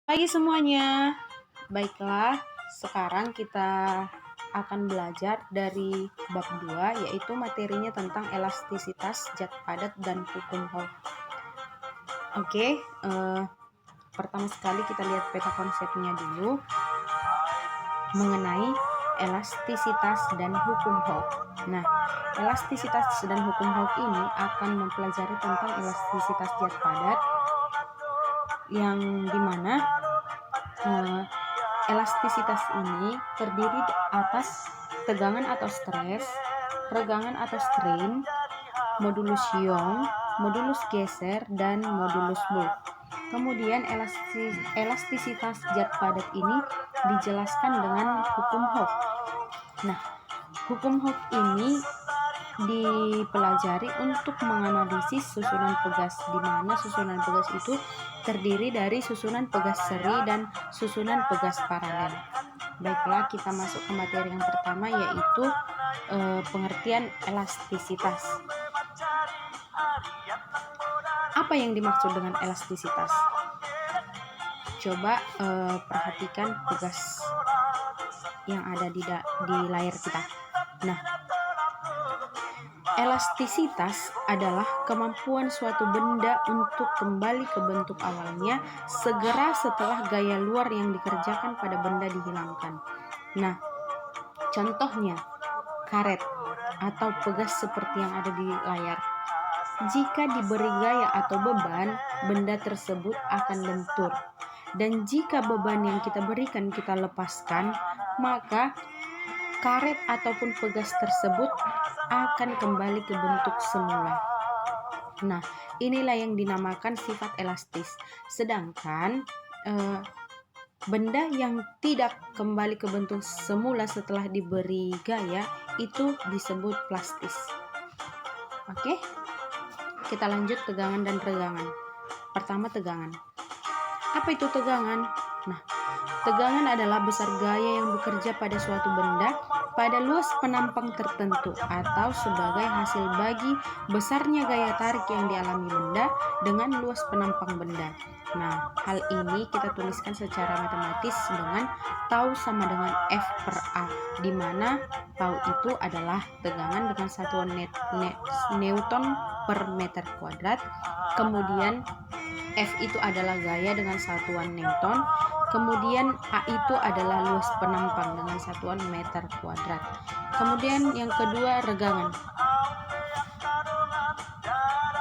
Pagi semuanya. Baiklah, sekarang kita akan belajar dari bab 2, yaitu materinya tentang elastisitas, zat padat, dan hukum Hooke. Oke, pertama sekali kita lihat peta konsepnya dulu mengenai elastisitas dan hukum Hooke. Nah, elastisitas dan hukum Hooke ini akan mempelajari tentang elastisitas zat padat, yang dimana elastisitas ini terdiri atas tegangan atau stres, regangan atau strain, modulus Young, modulus geser, dan modulus bulk. Kemudian elastisitas zat padat ini dijelaskan dengan hukum Hooke. Nah, hukum Hooke ini dipelajari untuk menganalisis susunan pegas, di mana susunan pegas itu terdiri dari susunan pegas seri dan susunan pegas paralel. Baiklah, kita masuk ke materi yang pertama, yaitu pengertian elastisitas. Apa yang dimaksud dengan elastisitas? Coba perhatikan pegas yang ada di layar kita. Nah, elastisitas adalah kemampuan suatu benda untuk kembali ke bentuk awalnya segera setelah gaya luar yang dikerjakan pada benda dihilangkan. Nah, contohnya karet atau pegas seperti yang ada di layar. Jika diberi gaya atau beban, benda tersebut akan lentur. Dan jika beban yang kita berikan kita lepaskan, maka karet ataupun pegas tersebut akan kembali ke bentuk semula. Nah, inilah yang dinamakan sifat elastis. Sedangkan benda yang tidak kembali ke bentuk semula setelah diberi gaya itu disebut plastis. Oke, kita lanjut tegangan dan regangan. Pertama, tegangan. Apa itu tegangan? Nah, tegangan adalah besar gaya yang bekerja pada suatu benda pada luas penampang tertentu atau sebagai hasil bagi besarnya gaya tarik yang dialami benda dengan luas penampang benda. Nah, hal ini kita tuliskan secara matematis dengan tau sama dengan F per A, di mana tau itu adalah tegangan dengan satuan Newton per meter kuadrat, kemudian F itu adalah gaya dengan satuan Newton, kemudian A itu adalah luas penampang dengan satuan meter kuadrat. Kemudian yang kedua, regangan.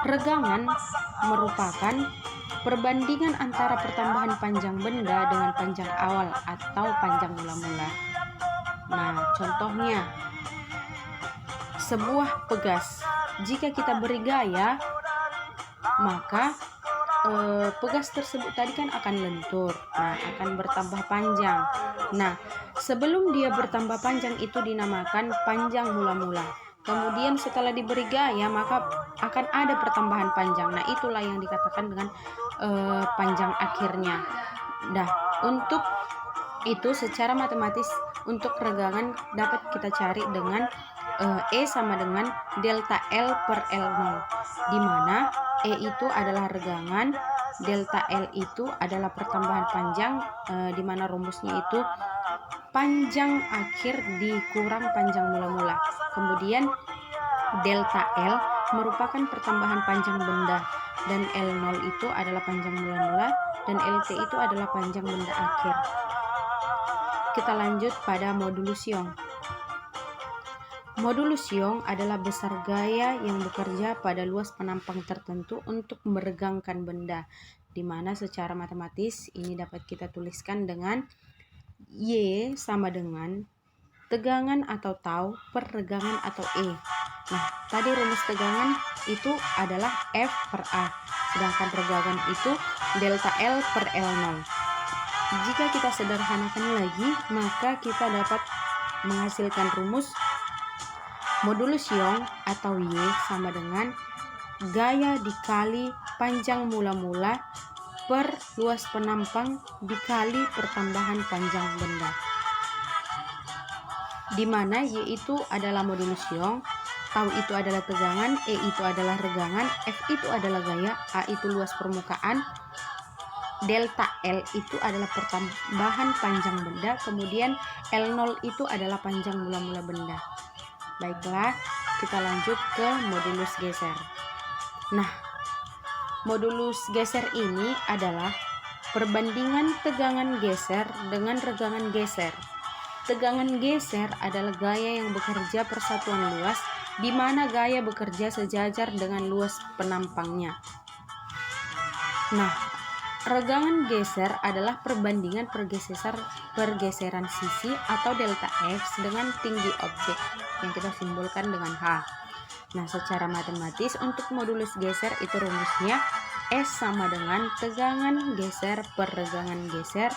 Regangan merupakan perbandingan antara pertambahan panjang benda dengan panjang awal atau panjang mula-mula. Nah, contohnya sebuah pegas. Jika kita beri gaya, maka pegas tersebut tadi kan akan lentur, akan bertambah panjang. Nah, sebelum dia bertambah panjang itu dinamakan panjang mula-mula. Kemudian setelah diberi gaya maka akan ada pertambahan panjang. Nah, itulah yang dikatakan dengan panjang akhirnya. Nah, untuk itu secara matematis untuk regangan dapat kita cari dengan E sama dengan delta L per L0, di mana E itu adalah regangan, delta L itu adalah pertambahan panjang, di mana rumusnya itu panjang akhir dikurang panjang mula-mula. Kemudian delta L merupakan pertambahan panjang benda, dan L0 itu adalah panjang mula-mula, dan LT itu adalah panjang benda akhir. Kita lanjut pada modulus Young. Modulus Young adalah besar gaya yang bekerja pada luas penampang tertentu untuk meregangkan benda, di mana secara matematis ini dapat kita tuliskan dengan Y sama dengan tegangan atau tau per regangan atau E. Nah, tadi rumus tegangan itu adalah F per A, sedangkan regangan itu delta L per L0. Jika kita sederhanakan lagi, maka kita dapat menghasilkan rumus modulus Young atau Y sama dengan gaya dikali panjang mula-mula per luas penampang dikali pertambahan panjang benda, di mana Y itu adalah modulus Young, tau itu adalah tegangan, E itu adalah regangan, F itu adalah gaya, A itu luas permukaan, delta L itu adalah pertambahan panjang benda, kemudian L0 itu adalah panjang mula-mula benda. Baiklah, kita lanjut ke modulus geser. Nah, modulus geser ini adalah perbandingan tegangan geser dengan regangan geser. Tegangan geser adalah gaya yang bekerja persatuan luas, di mana gaya bekerja sejajar dengan luas penampangnya. Nah, regangan geser adalah perbandingan pergeseran sisi atau delta X dengan tinggi objek yang kita simbolkan dengan H. Nah, secara matematis untuk modulus geser itu rumusnya S sama dengan tegangan geser per regangan geser,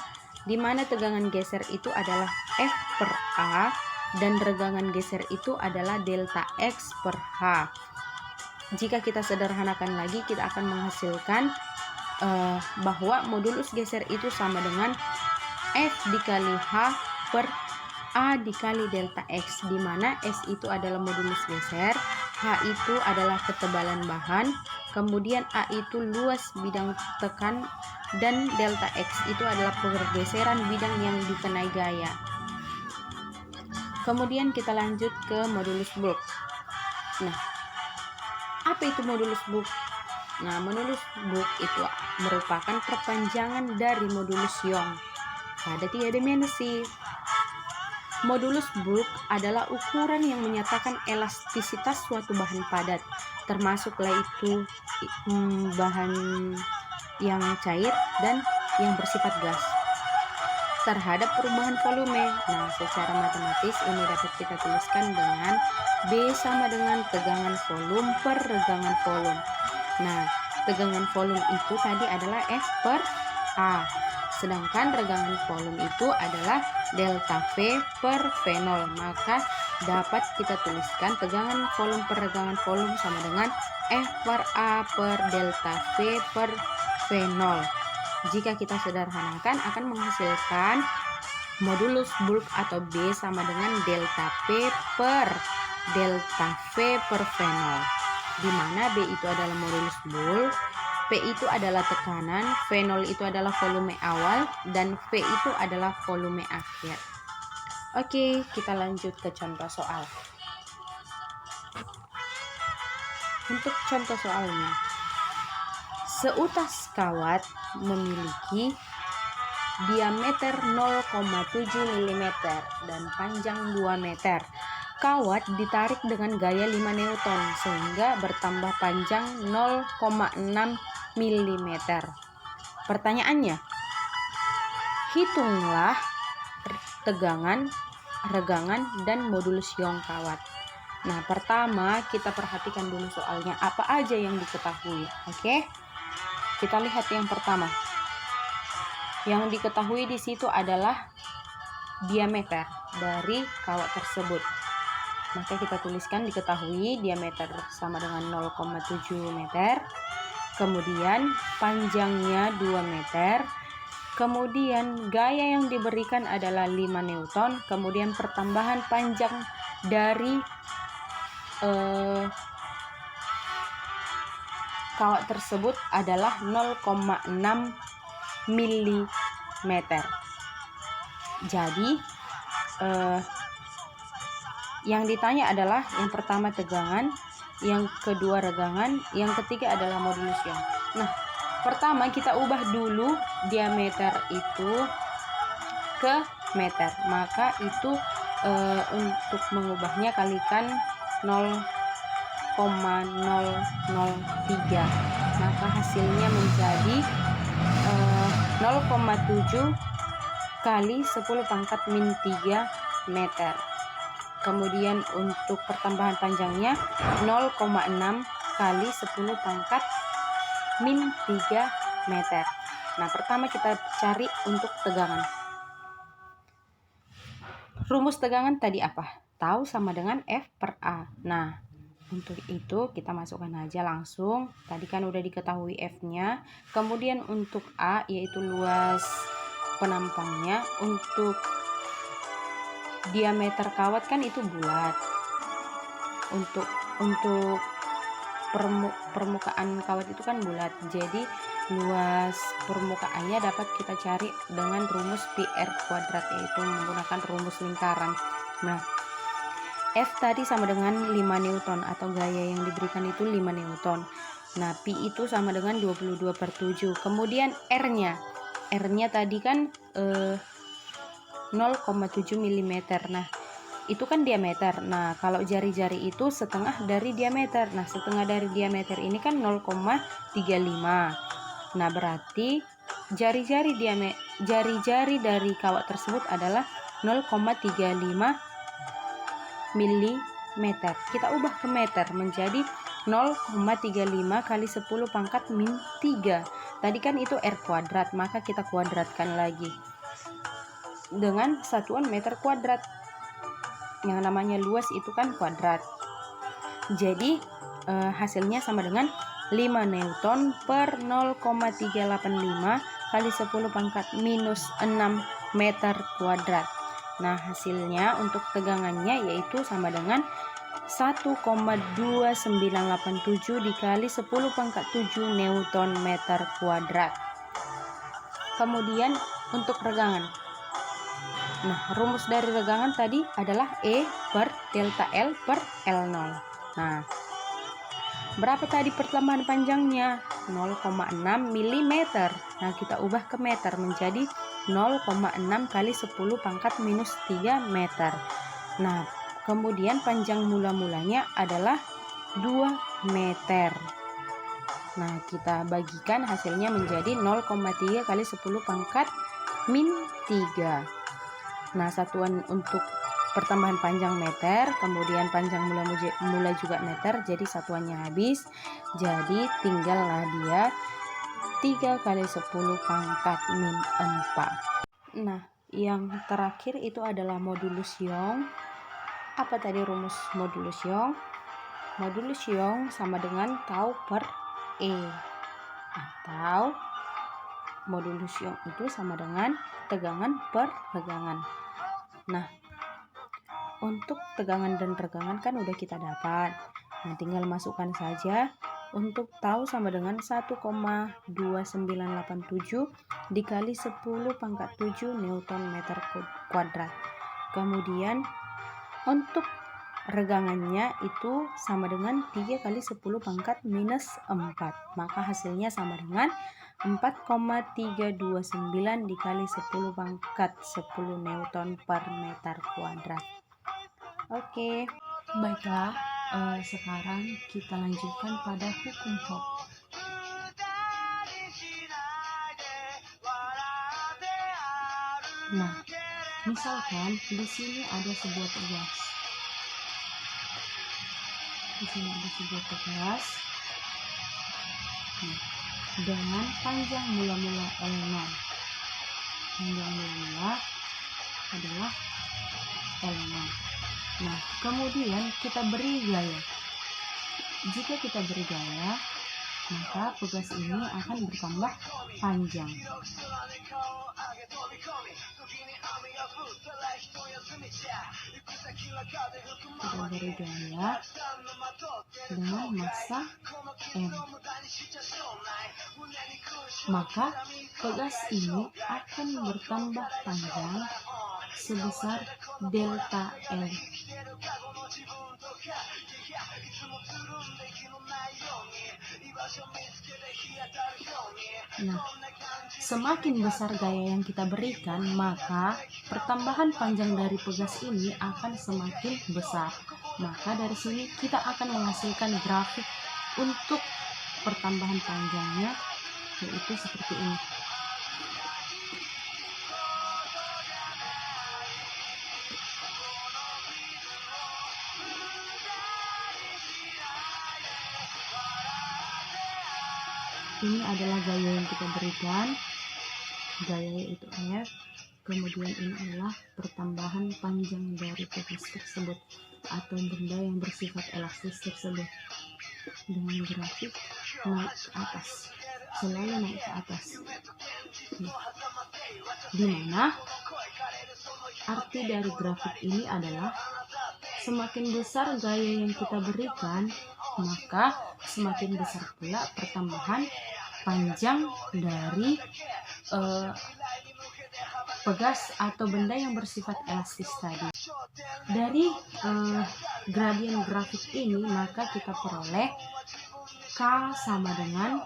di mana tegangan geser itu adalah F per A dan regangan geser itu adalah delta X per H. Jika kita sederhanakan lagi, kita akan menghasilkan bahwa modulus geser itu sama dengan F dikali H per A dikali delta X, di mana S itu adalah modulus geser, H itu adalah ketebalan bahan, kemudian A itu luas bidang tekan, dan delta X itu adalah pergeseran bidang yang dikenai gaya. Kemudian kita lanjut ke modulus bulk. Nah, apa itu modulus bulk? Nah, modulus bulk itu merupakan perpanjangan dari modulus Young pada 3 dimensi. Modulus bulk adalah ukuran yang menyatakan elastisitas suatu bahan padat, termasuklah itu bahan yang cair dan yang bersifat gas, terhadap perubahan volume. Nah, secara matematis ini dapat kita tuliskan dengan B sama dengan tegangan volume per regangan volume. Nah, tegangan volume itu tadi adalah F per A, sedangkan regangan volume itu adalah delta V per V0. Maka dapat kita tuliskan tegangan volume per regangan volume sama dengan F per A per delta V per V0. Jika kita sederhanakan akan menghasilkan modulus bulk atau B sama dengan delta P per delta V per V0, di mana B itu adalah modulus bulk, P itu adalah tekanan, V0 itu adalah volume awal, dan V itu adalah volume akhir. Oke, kita lanjut ke contoh soal. Untuk contoh soalnya, seutas kawat memiliki diameter 0,7 mm dan panjang 2 meter. Kawat ditarik dengan gaya 5 Newton sehingga bertambah panjang 0,6 mm. Pertanyaannya, hitunglah tegangan, regangan, dan modulus Young kawat. Nah, pertama kita perhatikan dulu soalnya apa aja yang diketahui. Oke, kita lihat yang pertama. Yang diketahui di situ adalah diameter dari kawat tersebut. Maka kita tuliskan diketahui diameter sama dengan 0,7 meter. Kemudian panjangnya 2 meter. Kemudian gaya yang diberikan adalah 5 Newton. Kemudian pertambahan panjang dari kawat tersebut adalah 0,6 mm. Jadi yang ditanya adalah yang pertama tegangan, yang kedua regangan, yang ketiga adalah modulus Young. Nah, pertama kita ubah dulu diameter itu ke meter, maka itu untuk mengubahnya kalikan 0,003, maka hasilnya menjadi 0,7 kali 10 pangkat min 3 meter. Kemudian untuk pertambahan panjangnya 0,6 kali 10 pangkat min 3 meter. Nah, pertama kita cari untuk tegangan. Rumus tegangan tadi apa? Tahu sama dengan F per A. Nah, untuk itu kita masukkan aja langsung. Tadi kan udah diketahui F-nya. Kemudian untuk A yaitu luas penampangnya. Untuk diameter kawat kan itu bulat. Untuk permukaan kawat itu kan bulat. Jadi luas permukaannya dapat kita cari dengan rumus PR kuadrat, yaitu menggunakan rumus lingkaran. Nah, F tadi sama dengan 5 Newton atau gaya yang diberikan itu 5 Newton. Nah, Pi itu sama dengan 22/7. Kemudian R-nya tadi kan 0,7 mm. Nah, itu kan diameter. Nah, kalau jari-jari itu setengah dari diameter. Nah, setengah dari diameter ini kan 0,35. Nah, berarti jari-jari dari kawat tersebut adalah 0,35 mm. Kita ubah ke meter menjadi 0,35 kali 10 pangkat min 3. Tadi kan itu R kuadrat, maka kita kuadratkan lagi dengan satuan meter kuadrat. Yang namanya luas itu kan kuadrat. Jadi hasilnya sama dengan 5 Newton per 0,385 kali 10 pangkat minus 6 meter kuadrat. Nah, hasilnya untuk tegangannya yaitu sama dengan 1,2987 dikali 10 pangkat 7 Newton meter kuadrat. Kemudian untuk regangan. Nah, rumus dari regangan tadi adalah E per delta L per L0. Nah, berapa tadi pertambahan panjangnya? 0,6 mm. Nah, kita ubah ke meter menjadi 0,6 kali 10 pangkat minus 3 meter. Nah, kemudian panjang mula-mulanya adalah 2 meter. Nah, kita bagikan hasilnya menjadi 0,3 kali 10 pangkat min 3. Nah, satuan untuk pertambahan panjang meter, kemudian panjang mula juga meter, jadi satuannya habis. Jadi tinggallah dia 3 kali 10 pangkat min 4. Nah, yang terakhir itu adalah modulus Young. Apa tadi rumus modulus Young? Modulus Young sama dengan tau per E, atau modulus Young itu sama dengan tegangan per regangan. Nah, untuk tegangan dan regangan kan udah kita dapat. Nah, tinggal masukkan saja. Untuk tau sama dengan 1,2987 dikali 10 pangkat 7 Newton meter kuadrat. Kemudian untuk regangannya itu sama dengan 3 kali 10 pangkat minus 4. Maka hasilnya sama dengan 4,329 dikali 10 pangkat 10 Newton per meter kuadrat. Oke, baiklah, sekarang kita lanjutkan pada hukum Hooke. Nah, misalkan di sini ada sebuah tugas. Dengan panjang mula-mula L0. Panjang mula-mula adalah L0. Nah, kemudian kita beri gaya. Jika kita beri gaya, maka pegas ini akan bertambah panjang. Kita beri gaya dengan massa M. Maka pegas ini akan bertambah panjang sebesar delta L. Nah, semakin besar gaya yang kita berikan, maka pertambahan panjang dari pegas ini akan semakin besar. Maka dari sini kita akan menghasilkan grafik untuk pertambahan panjangnya, yaitu seperti ini. Ini adalah gaya yang kita berikan, gaya itu F. Kemudian ini adalah pertambahan panjang dari pegas tersebut atau benda yang bersifat elastis tersebut, dengan grafik naik ke atas, selalu naik ke atas. Dimana arti dari grafik ini adalah semakin besar gaya yang kita berikan, maka semakin besar pula pertambahan panjang dari pegas atau benda yang bersifat elastis tadi. Dari gradien grafik ini maka kita peroleh K sama dengan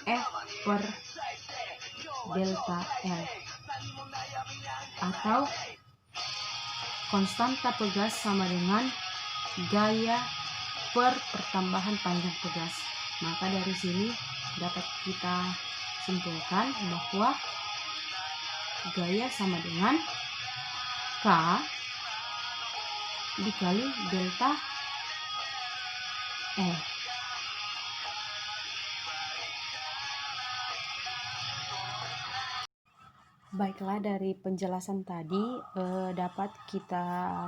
F per delta L, atau konstanta pegas sama dengan gaya per pertambahan panjang pegas. Maka dari sini dapat kita simpulkan bahwa gaya sama dengan K dikali delta L. Baiklah, dari penjelasan tadi dapat kita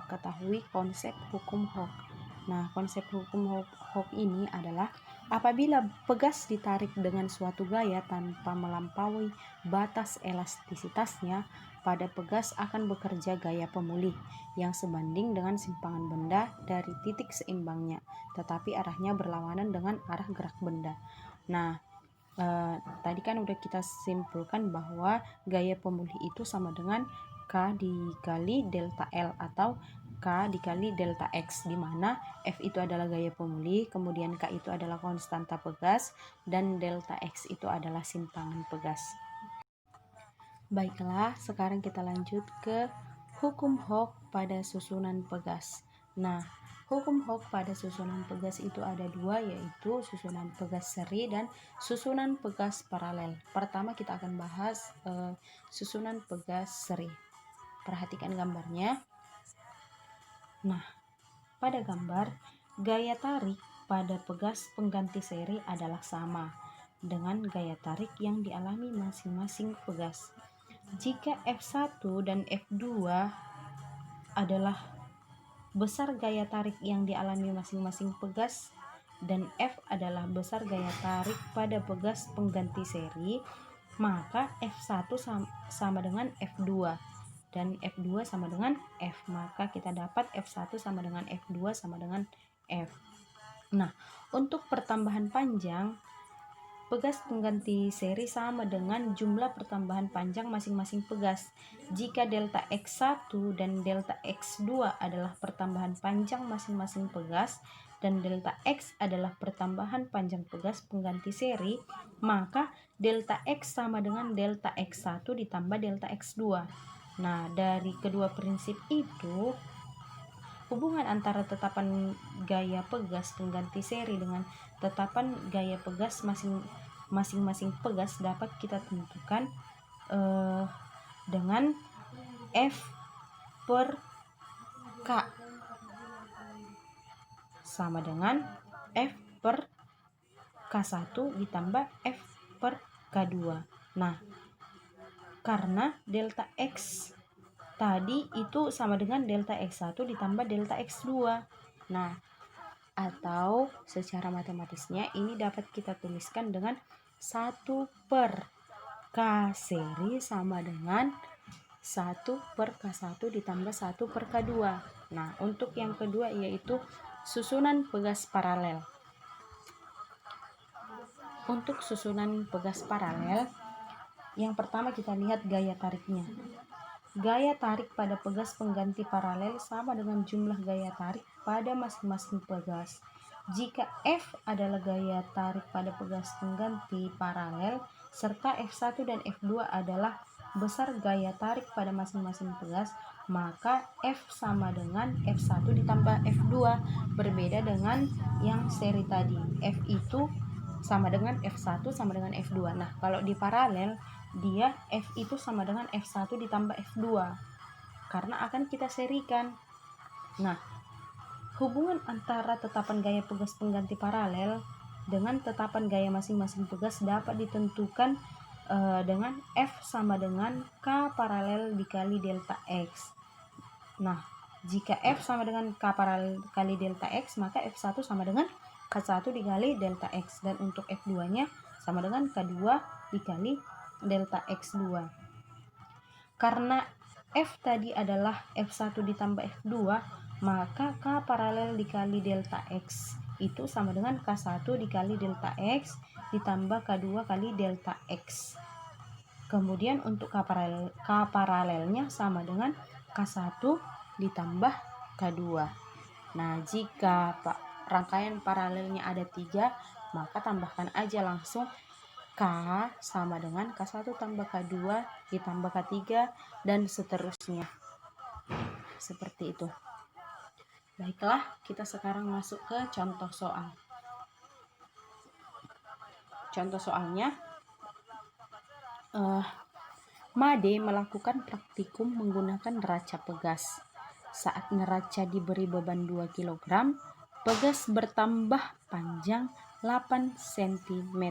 ketahui konsep hukum Hooke. Nah, konsep hukum Hooke ini adalah apabila pegas ditarik dengan suatu gaya tanpa melampaui batas elastisitasnya, pada pegas akan bekerja gaya pemulih yang sebanding dengan simpangan benda dari titik seimbangnya, tetapi arahnya berlawanan dengan arah gerak benda. Nah, tadi kan udah kita simpulkan bahwa gaya pemulih itu sama dengan K dikali delta L atau K dikali delta X, di mana F itu adalah gaya pemulih, kemudian K itu adalah konstanta pegas, dan delta X itu adalah simpangan pegas. Baiklah, sekarang kita lanjut ke hukum Hooke pada susunan pegas. Nah, hukum Hooke pada susunan pegas itu ada dua, yaitu susunan pegas seri dan susunan pegas paralel. Pertama kita akan bahas susunan pegas seri. Perhatikan gambarnya. Nah, pada gambar, gaya tarik pada pegas pengganti seri adalah sama dengan gaya tarik yang dialami masing-masing pegas. Jika F1 dan F2 adalah besar gaya tarik yang dialami masing-masing pegas dan F adalah besar gaya tarik pada pegas pengganti seri, maka F1 sama dengan F2 dan F2 sama dengan F. Maka kita dapat F1 sama dengan F2 sama dengan F. Nah, untuk pertambahan panjang, pegas pengganti seri sama dengan jumlah pertambahan panjang masing-masing pegas. Jika delta X1 dan delta X2 adalah pertambahan panjang masing-masing pegas dan delta X adalah pertambahan panjang pegas pengganti seri, maka delta X sama dengan delta X1 ditambah delta X2. Nah, dari kedua prinsip itu, hubungan antara tetapan gaya pegas pengganti seri dengan tetapan gaya pegas masing-masing pegas dapat kita tentukan dengan F per K sama dengan F per K1 ditambah F per K2. Nah, karena delta X tadi itu sama dengan delta X1 ditambah delta X2. Nah, atau secara matematisnya ini dapat kita tuliskan dengan 1 per K seri sama dengan 1 per K1 ditambah 1 per K2. Nah, untuk yang kedua yaitu susunan pegas paralel. Untuk susunan pegas paralel, yang pertama kita lihat gaya tariknya. Gaya tarik pada pegas pengganti paralel sama dengan jumlah gaya tarik pada masing-masing pegas. Jika F adalah gaya tarik pada pegas pengganti paralel, serta F1 dan F2 adalah besar gaya tarik pada masing-masing pegas, maka F sama dengan F1 ditambah F2, berbeda dengan yang seri tadi. F itu sama dengan F1 sama dengan F2. Nah, kalau di paralel, dia F itu sama dengan F1 ditambah F2 karena akan kita serikan. Nah, hubungan antara tetapan gaya pegas pengganti paralel dengan tetapan gaya masing-masing pegas dapat ditentukan dengan F sama dengan K paralel dikali delta X. Nah, jika F sama dengan K paralel kali delta X, maka F1 sama dengan K1 dikali delta X, dan untuk F2 nya sama dengan K2 dikali delta X2. Karena F tadi adalah F1 ditambah F2, maka K paralel dikali delta X itu sama dengan K1 dikali delta X ditambah K2 kali delta X. Kemudian untuk K paralelnya sama dengan K1 ditambah K2. Nah, jika rangkaian paralelnya ada 3, maka tambahkan aja langsung K sama dengan K1 tambah K2 ditambah K3 dan seterusnya. Seperti itu. Baiklah, kita sekarang masuk ke contoh soal. Contoh soalnya, Made melakukan praktikum menggunakan neraca pegas. Saat neraca diberi beban 2 kg, pegas bertambah panjang 8 cm.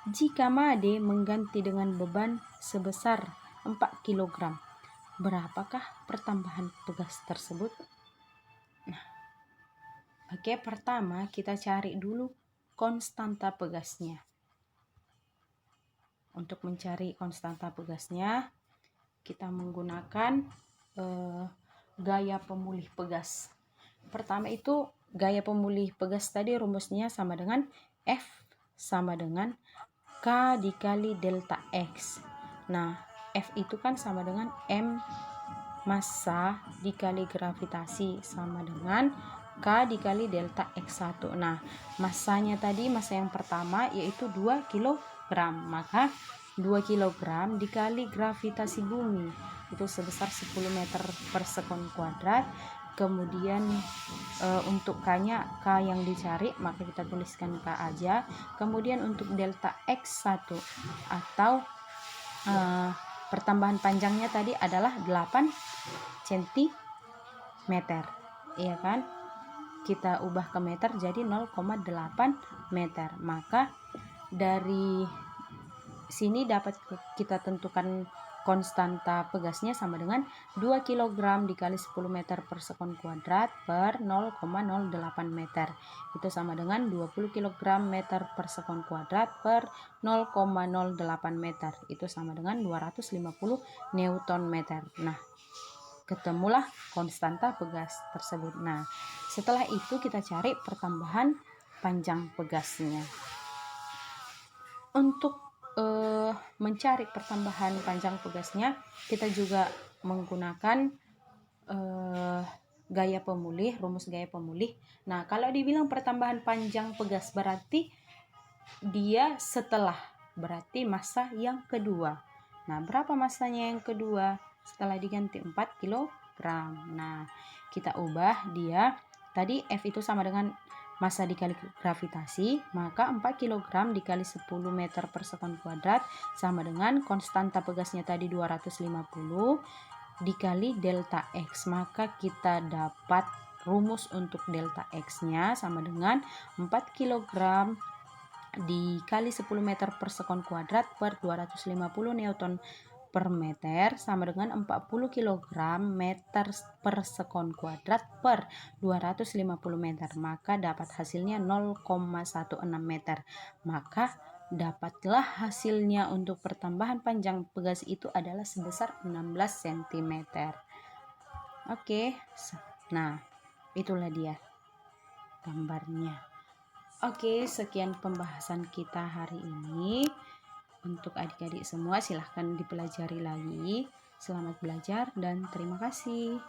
Jika Made mengganti dengan beban sebesar 4 kg, berapakah pertambahan pegas tersebut? Nah, oke, pertama kita cari dulu konstanta pegasnya. Untuk mencari konstanta pegasnya, kita menggunakan gaya pemulih pegas. Pertama itu gaya pemulih pegas tadi rumusnya sama dengan F sama dengan K dikali delta X. Nah, F itu kan sama dengan M massa dikali gravitasi sama dengan K dikali delta X1. Nah, massanya tadi, massa yang pertama yaitu 2 kg. Maka 2 kg dikali gravitasi bumi itu sebesar 10 meter per sekon kuadrat. Kemudian untuk K-nya, K yang dicari, maka kita tuliskan K aja. Kemudian untuk delta X1 atau pertambahan panjangnya tadi adalah 8 cm, iya kan? Kita ubah ke meter jadi 0,8 meter. Maka dari sini dapat kita tentukan konstanta pegasnya sama dengan 2 kg dikali 10 meter per sekon kuadrat per 0,08 meter. Itu sama dengan 20 kg meter per sekon kuadrat per 0,08 meter. Itu sama dengan 250 Newton meter. Nah, ketemulah konstanta pegas tersebut. Nah, setelah itu kita cari pertambahan panjang pegasnya. Untuk mencari pertambahan panjang pegasnya, kita juga menggunakan gaya pemulih, rumus gaya pemulih. Nah, kalau dibilang pertambahan panjang pegas berarti dia setelah, berarti massa yang kedua. Nah, berapa massanya yang kedua setelah diganti 4 kg? Nah, kita ubah dia, tadi F itu sama dengan massa dikali gravitasi, maka 4 kg dikali 10 meter per sekon kuadrat sama dengan konstanta pegasnya tadi 250 dikali delta X. Maka kita dapat rumus untuk delta X-nya sama dengan 4 kg dikali 10 meter per sekon kuadrat per 250 Newton per meter sama dengan 40 kg meter per sekon kuadrat per 250 meter. Maka dapat hasilnya 0,16 meter. Maka dapatlah hasilnya untuk pertambahan panjang pegas itu adalah sebesar 16 cm. Oke, nah itulah dia gambarnya. Oke, sekian pembahasan kita hari ini. Untuk adik-adik semua silahkan dipelajari lagi. Selamat belajar dan terima kasih.